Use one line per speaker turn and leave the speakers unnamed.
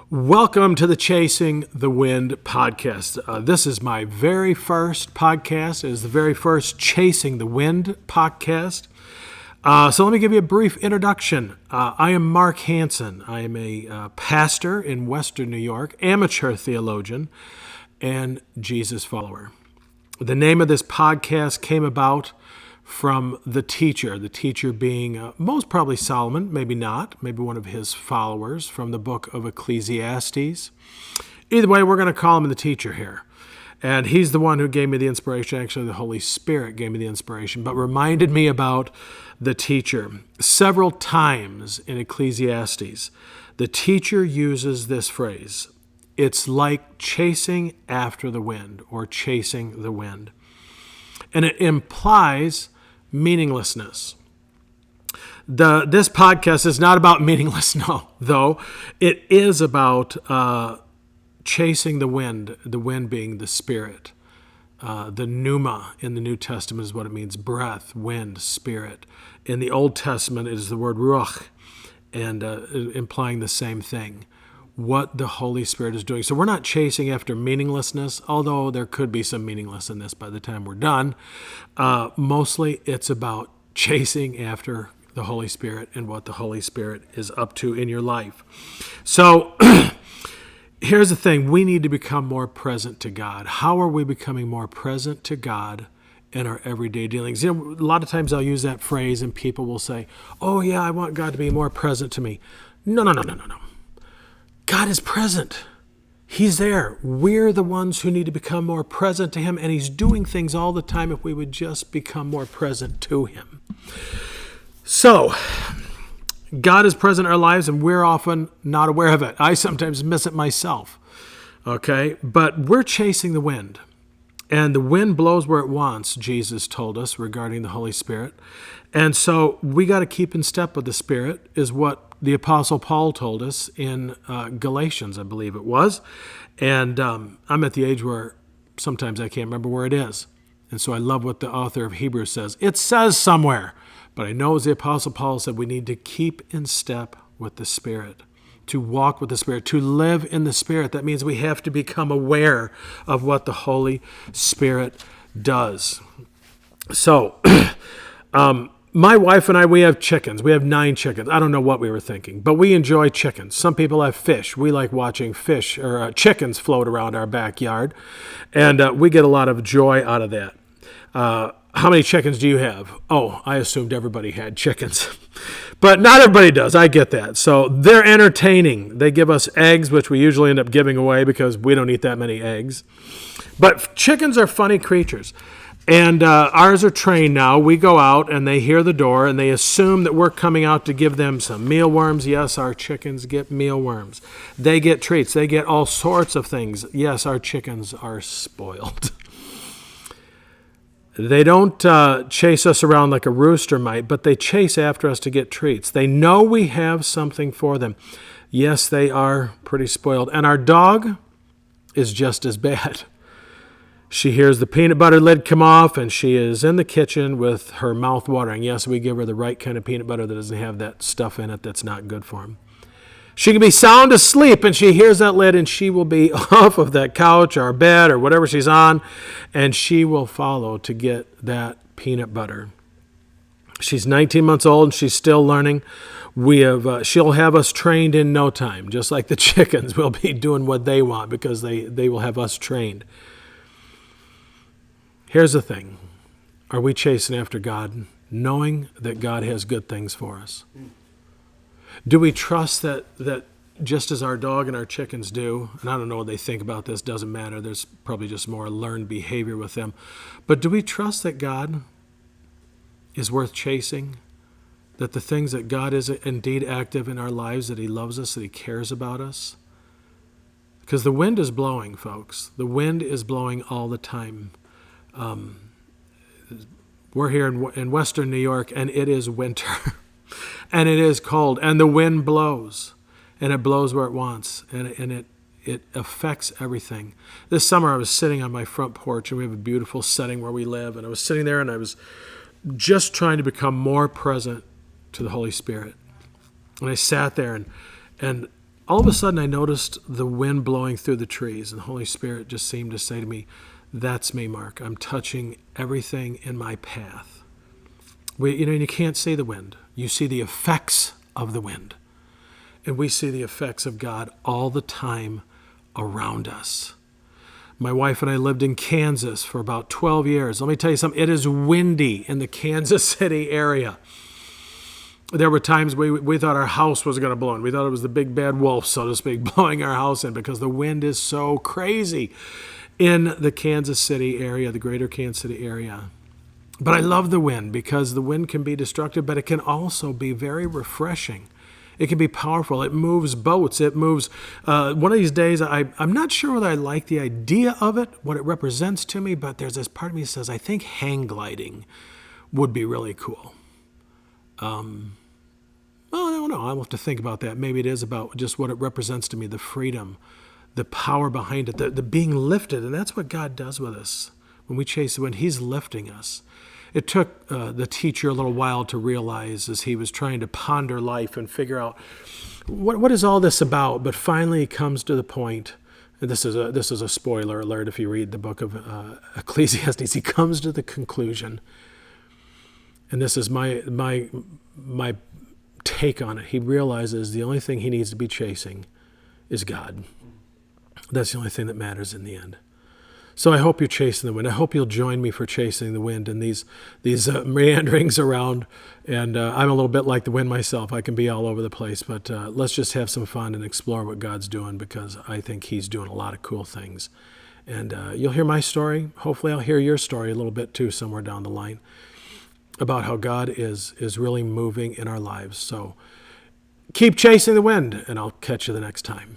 Welcome to the Chasing the Wind podcast. This is my very first podcast. It is the very first Chasing the Wind podcast. So let me give you a brief introduction. I am Mark Hanson. I am a pastor in Western New York, amateur theologian, and Jesus follower. The name of this podcast came about from the teacher being most probably Solomon, maybe not, maybe one of his followers from the book of Ecclesiastes. Either way, we're going to call him the teacher here. And he's the one who gave me the inspiration. Actually, the Holy Spirit gave me the inspiration, but reminded me about the teacher. Several times in Ecclesiastes, the teacher uses this phrase. It's like chasing after the wind or chasing the wind. And it implies meaninglessness. This podcast is not about meaningless, though. It is about chasing the wind being the Spirit. The pneuma in the New Testament is what it means, breath, wind, spirit. In the Old Testament, it is the word ruach, and implying the same thing, what the Holy Spirit is doing. So we're not chasing after meaninglessness, although there could be some meaninglessness by the time we're done. Mostly it's about chasing after the Holy Spirit and what the Holy Spirit is up to in your life. So here's the thing. We need to become more present to God. How are we becoming more present to God in our everyday dealings? You know, a lot of times I'll use that phrase and people will say, oh yeah, I want God to be more present to me. No. God is present. He's there. We're the ones who need to become more present to Him, and He's doing things all the time if we would just become more present to Him. So, God is present in our lives, and we're often not aware of it. I sometimes miss it myself, okay? But we're chasing the wind, and the wind blows where it wants, Jesus told us regarding the Holy Spirit. And so we got to keep in step with the Spirit, is what the Apostle Paul told us in Galatians, I believe it was. And I'm at the age where sometimes I can't remember where it is. And so I love what the author of Hebrews says. It says somewhere, but I know as the Apostle Paul said, we need to keep in step with the Spirit, to walk with the Spirit, to live in the Spirit. That means we have to become aware of what the Holy Spirit does. So, my wife and I, we have chickens. We have 9 chickens. I don't know what we were thinking, but we enjoy chickens. Some people have fish. We like watching fish or chickens float around our backyard, and we get a lot of joy out of that. How many chickens do you have? Oh, I assumed everybody had chickens, but not everybody does. I get that. So they're entertaining. They give us eggs, which we usually end up giving away because we don't eat that many eggs. But chickens are funny creatures. And ours are trained now. We go out and they hear the door and they assume that we're coming out to give them some mealworms. Yes, our chickens get mealworms. They get treats. They get all sorts of things. Yes, our chickens are spoiled. They don't chase us around like a rooster might, but they chase after us to get treats. They know we have something for them. Yes, they are pretty spoiled. And our dog is just as bad. She hears the peanut butter lid come off, and she is in the kitchen with her mouth watering. Yes, we give her the right kind of peanut butter that doesn't have that stuff in it that's not good for him. She can be sound asleep, and she hears that lid, and she will be off of that couch or bed or whatever she's on, and she will follow to get that peanut butter. She's 19 months old, and she's still learning. She'll have us trained in no time, just like the chickens will be doing what they want because they will have us trained. Here's the thing. Are we chasing after God, knowing that God has good things for us? Do we trust that just as our dog and our chickens do, and I don't know what they think about this, doesn't matter, there's probably just more learned behavior with them, but do we trust that God is worth chasing? That the things that God is indeed active in our lives, that He loves us, that He cares about us? Because the wind is blowing, folks. The wind is blowing all the time. We're here in Western New York, and it is winter, and it is cold, and the wind blows, and it blows where it wants, and it affects everything. This summer, I was sitting on my front porch, and we have a beautiful setting where we live, and I was sitting there, and I was just trying to become more present to the Holy Spirit. And I sat there, and all of a sudden I noticed the wind blowing through the trees, and the Holy Spirit just seemed to say to me, that's me, Mark. I'm touching everything in my path. You can't see the wind. You see the effects of the wind. And we see the effects of God all the time around us. My wife and I lived in Kansas for about 12 years. Let me tell you something. It is windy in the Kansas City area. There were times we thought our house was going to blow in. We thought it was the big bad wolf, so to speak, blowing our house in because the wind is so crazy in the Kansas City area, the greater Kansas City area. But I love the wind because the wind can be destructive, but it can also be very refreshing. It can be powerful. It moves boats. It moves. One of these days, I'm not sure whether I like the idea of it, what it represents to me, but there's this part of me that says, I think hang gliding would be really cool. Well, I don't know. I'll have to think about that. Maybe it is about just what it represents to me, the freedom, the power behind it, the being lifted. And that's what God does with us. When we chase the wind, he's lifting us. It took the teacher a little while to realize as he was trying to ponder life and figure out what is all this about. But finally he comes to the point, and this is a spoiler alert if you read the book of Ecclesiastes, he comes to the conclusion, and this is my take on it. He realizes the only thing he needs to be chasing is God. That's the only thing that matters in the end. So I hope you're chasing the wind. I hope you'll join me for chasing the wind and these meanderings around. And I'm a little bit like the wind myself. I can be all over the place, but let's just have some fun and explore what God's doing because I think he's doing a lot of cool things. And you'll hear my story. Hopefully I'll hear your story a little bit too somewhere down the line about how God is really moving in our lives. So keep chasing the wind, and I'll catch you the next time.